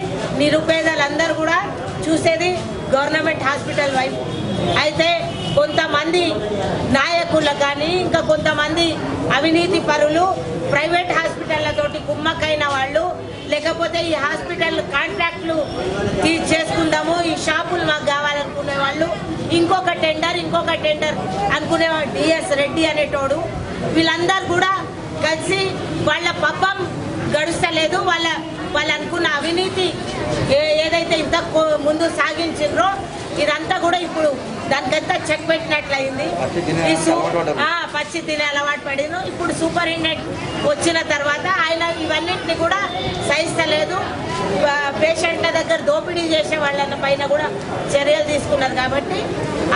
నిరుపేదలందరూ కూడా చూసేది గవర్నమెంట్ హాస్పిటల్ వైపు. అయితే కొంతమంది నాయకులు కానీ ఇంకా కొంతమంది అవినీతి పరులు ప్రైవేట్ హాస్పిటళ్లతోటి కుమ్మక్కైన వాళ్ళు, లేకపోతే ఈ హాస్పిటల్ కాంట్రాక్ట్లు చేసుకుందాము, ఈ షాపులు మాకు కావాలనుకునే వాళ్ళు, ఇంకొక టెండర్ అనుకునేవాడు డిఎస్ రెడ్డి అనేటోడు, వీళ్ళందరూ కూడా కలిసి వాళ్ళ పబ్బం గడుస్తలేదు. వాళ్ళు అనుకున్న అవినీతి ఏదైతే ఇంతకు ముందు సాగించిండ్రో ఇదంతా కూడా ఇప్పుడు దానికంతా చెక్ పెట్టినట్లయింది. పచ్చి తినే అలవాటు పడిను. ఇప్పుడు సూపరింటెండెంట్ వచ్చిన తర్వాత ఆయన ఇవన్నింటినీ కూడా సహిస్తలేదు. పేషెంట్ల దగ్గర దోపిడీ చేసే వాళ్ళ పైన కూడా చర్యలు తీసుకున్నారు. కాబట్టి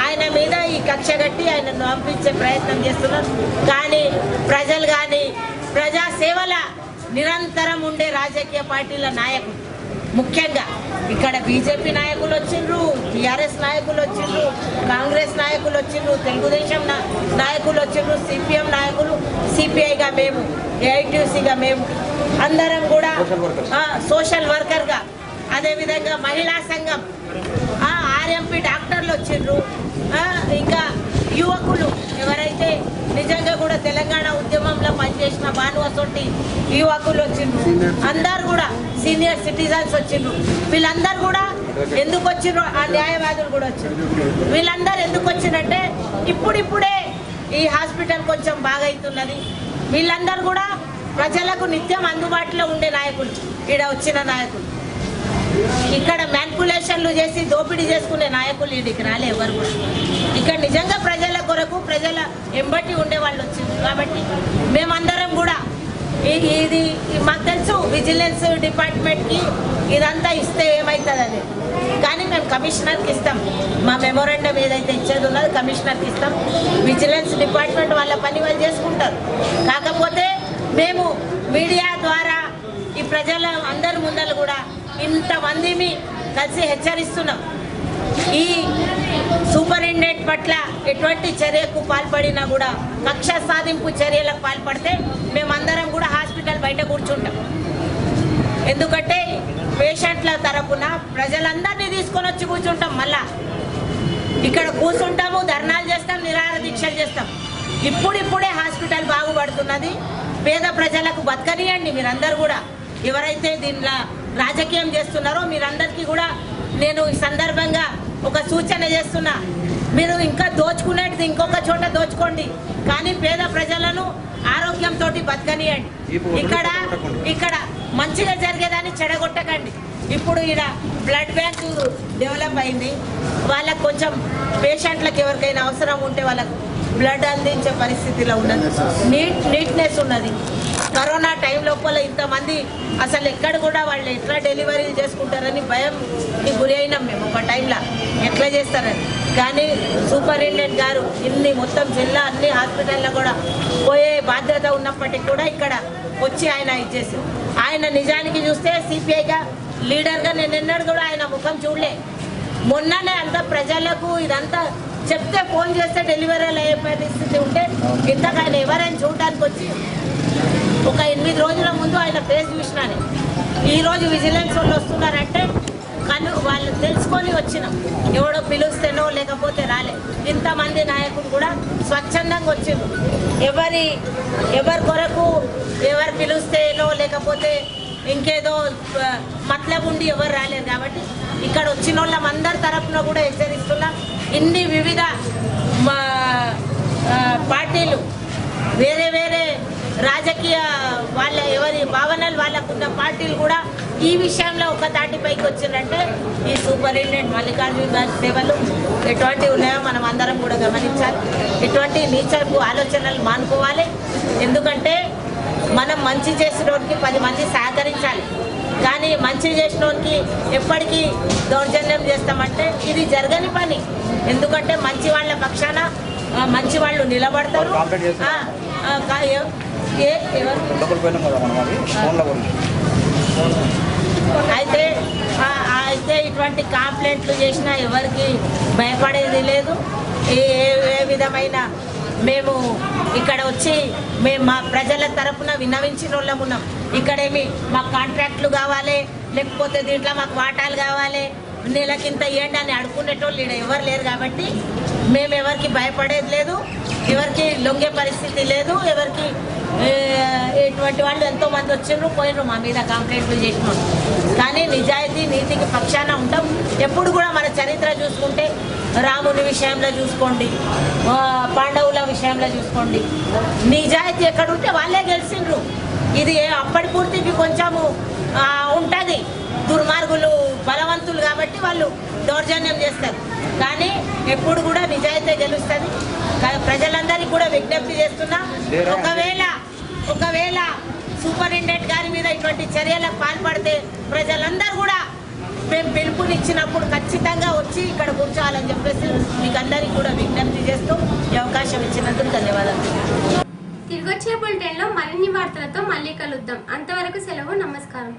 ఆయన మీద ఈ కక్ష కట్టి ఆయనను పంపించే ప్రయత్నం చేస్తున్నారు. కానీ ప్రజలు కానీ ప్రజా సేవల నిరంతరం ఉండే రాజకీయ పార్టీల నాయకులు, ముఖ్యంగా ఇక్కడ బీజేపీ నాయకులు వచ్చిండ్రు, టీఆర్ఎస్ నాయకులు వచ్చిండ్రు, కాంగ్రెస్ నాయకులు వచ్చిండ్రు, తెలుగుదేశం నాయకులు వచ్చిండ్రు, సిపిఎం నాయకులు, సిపిఐగా మేము, ఏఐటీసీగా మేము అందరం కూడా సోషల్ వర్కర్గా, అదేవిధంగా మహిళా సంఘం, ఆర్ఎంపీ డాక్టర్లు వచ్చిండ్రు, ఇంకా యువకులు ఎవరైతే నిజంగా కూడా తెలంగాణ ఉద్యమంలో పనిచేసిన భానువసొంటి యువకులు వచ్చిండ్రు, అందరు కూడా సీనియర్ సిటిజన్స్ వచ్చిండ్రు. వీళ్ళందరూ కూడా ఎందుకు వచ్చిర్రు ఆ న్యాయవాదులు కూడా వచ్చారు. వీళ్ళందరూ ఎందుకు వచ్చిరంటే ఇప్పుడిప్పుడే ఈ హాస్పిటల్ కొంచెం బాగా అవుతున్నది. వీళ్ళందరూ కూడా ప్రజలకు నిత్యం అందుబాటులో ఉండే నాయకులు, ఇక్కడ వచ్చిన నాయకులు. ఇక్కడ మ్యానిపులేషన్లు చేసి దోపిడీ చేసుకునే నాయకులు వీడికి రాలే ఎవరు కూడా. ఇక్కడ నిజంగా ప్రజల కొరకు ప్రజల ఎంబటి ఉండే వాళ్ళు వచ్చింది. కాబట్టి మేమందరం కూడా ఇది మాకు తెలుసు విజిలెన్స్ డిపార్ట్మెంట్కి ఇదంతా ఇస్తే ఏమవుతుందని, కానీ మేము కమిషనర్కి ఇస్తాం. మా మెమోరాండం ఏదైతే ఇచ్చేది ఉన్నదో కమిషనర్కి ఇస్తాం. విజిలెన్స్ డిపార్ట్మెంట్ వాళ్ళ పని వాళ్ళు చేసుకుంటారు. కాకపోతే మేము మీడియా ద్వారా ఈ ప్రజల అందరి ముందర కూడా ఇంతమందిని కలిసి హెచ్చరిస్తున్నాం. ఈ సూపరింటెండెంట్ పట్ల ఎటువంటి చర్యకు పాల్పడినా కూడా కక్ష సాధింపు చర్యలకు పాల్పడితే మేమందరం కూడా హాస్పిటల్ బయట కూర్చుంటాం. ఎందుకంటే పేషెంట్ల తరపున ప్రజలందరినీ తీసుకొని వచ్చి కూర్చుంటాం. మళ్ళా ఇక్కడ కూర్చుంటాము, ధర్నాలు చేస్తాం, నిరాహార దీక్షలు చేస్తాం. ఇప్పుడిప్పుడే హాస్పిటల్ బాగుపడుతున్నది. పేద ప్రజలకు బతకనియండి. మీరందరూ కూడా ఎవరైతే దీనిలో రాజకీయం చేస్తున్నారో మీరందరికీ కూడా నేను ఈ సందర్భంగా ఒక సూచన చేస్తున్నా. మీరు ఇంకా దోచుకునేది ఇంకొక చోట దోచుకోండి, కానీ పేద ప్రజలను ఆరోగ్యంతో బతకనియండి. ఇక్కడ మంచిగా జరిగేదాన్ని చెడగొట్టకండి. ఇప్పుడు ఇక్కడ బ్లడ్ బ్యాంకు డెవలప్ అయింది. వాళ్ళకు కొంచెం పేషెంట్లకు ఎవరికైనా అవసరం ఉంటే వాళ్ళకు బ్లడ్ అందించే పరిస్థితిలో ఉన్నది. నీట్నెస్ ఉన్నది. కరోనా టైం లోపల ఇంతమంది అసలు ఎక్కడ కూడా వాళ్ళు ఎట్లా డెలివరీ చేసుకుంటారని భయంకి గురి అయినాం మేము ఒక టైంలో, ఎట్లా చేస్తారని. కానీ సూపరింటెండెంట్ గారు ఇన్ని మొత్తం జిల్లా అన్ని హాస్పిటల్లో కూడా పోయే బాధ్యత ఉన్నప్పటికీ కూడా ఇక్కడ వచ్చి ఆయన ఇచ్చేసి, ఆయన నిజానికి చూస్తే సిపిఐగా లీడర్గా నేను ఎన్నడూ కూడా ఆయన ముఖం చూడలే. మొన్ననే అంతా ప్రజలకు ఇదంతా చెప్తే ఫోన్ చేస్తే డెలివరీలు అయ్యే పరిస్థితి ఉంటే ఇంతకు ఆయన ఎవరైనా చూడడానికి వచ్చి ఒక 8 రోజుల ముందు ఆయన ఫేస్ చూసినానే. ఈరోజు విజిలెన్స్ వాళ్ళు వస్తున్నారంటే కానీ వాళ్ళు తెలుసుకొని వచ్చినాం. ఎవడో పిలుస్తేనో లేకపోతే రాలే. ఇంతమంది నాయకులు కూడా స్వచ్ఛందంగా వచ్చిండ్రు. ఎవరి కొరకు ఎవరు పిలుస్తేనో లేకపోతే ఇంకేదో మతలబు ఉండి ఎవరు రాలేరు. కాబట్టి ఇక్కడ వచ్చిన వాళ్ళం అందరి తరఫున కూడా హెచ్చరిస్తున్నాం. ఇన్ని వివిధ పార్టీలు వేరే వేరే రాజకీయ వాళ్ళ ఎవరి భావనలు వాళ్ళకున్న పార్టీలు కూడా ఈ విషయంలో ఒక తాటిపైకి వచ్చిందంటే ఈ సూపరింటెండెంట్ మల్లికార్జున గారి సేవలు ఎటువంటి ఉన్నాయో మనం అందరం కూడా గమనించాలి. ఎటువంటి నీచపు ఆలోచనలు మానుకోవాలి. ఎందుకంటే మనం మంచి చేసినోడికి 10 మంది సహకరించాలి. కానీ మంచి చేసినోడికి ఎప్పటికీ దౌర్జన్యం చేస్తామంటే ఇది జరగని పని. ఎందుకంటే మంచి వాళ్ళ పక్షాన మంచి వాళ్ళు నిలబడతారు. అయితే ఇటువంటి కంప్లైంట్లు చేసినా ఎవరికి భయపడేది లేదు. ఏ విధమైన మేము ఇక్కడ వచ్చి మేము మా ప్రజల తరఫున విన్నవించిన వాళ్ళం ఉన్నాం. ఇక్కడేమి మాకు కాంట్రాక్ట్లు కావాలి, లేకపోతే దీంట్లో మాకు వాటాలు కావాలి, నెలకింత ఇవ్వండి అని అడుక్కునేటోళ్ళు ఇక్కడ ఎవరు లేరు. కాబట్టి మేము ఎవరికి భయపడేది లేదు, ఎవరికి లొంగే పరిస్థితి లేదు. ఎవరికి ఇటువంటి వాళ్ళు ఎంతోమంది వచ్చిండ్రు పోయినరు మా మీద కంప్లైంట్లు చేసినారు. కానీ నిజాయితీ నీతికి పక్షాన ఉంటాం. ఎప్పుడు కూడా మన చరిత్ర చూసుకుంటే రాముని విషయంలో చూసుకోండి, పాండవుల విషయంలో చూసుకోండి, నిజాయితీ ఎక్కడుంటే వాళ్ళే గెలిచిండ్రు. ఇది అప్పటి పూర్తికి కొంచెము ఉంటుంది. దుర్మార్గులు బలవంతులు కాబట్టి వాళ్ళు దౌర్జన్యం చేస్తారు. కానీ ఎప్పుడు కూడా నిజాయితీ గెలుస్తుంది. ప్రజలందరికీ కూడా విజ్ఞప్తి చేస్తున్నా, ఒకవేళ సూపరింటెండెంట్ గారి మీద ఇటువంటి చర్యలకు పాల్పడితే ప్రజలందరూ కూడా మేము పిలుపునిచ్చినప్పుడు ఖచ్చితంగా వచ్చి ఇక్కడ కూర్చోవాలని చెప్పేసి మీకు అందరికీ కూడా విజ్ఞప్తి చేస్తూ ఈ అవకాశం ఇచ్చినందుకు ధన్యవాదాలు. తిరిగొచ్చే బులెటిన్లో మరిన్ని వార్తలతో మళ్ళీ కలుద్దాం. అంతవరకు సెలవు. నమస్కారం.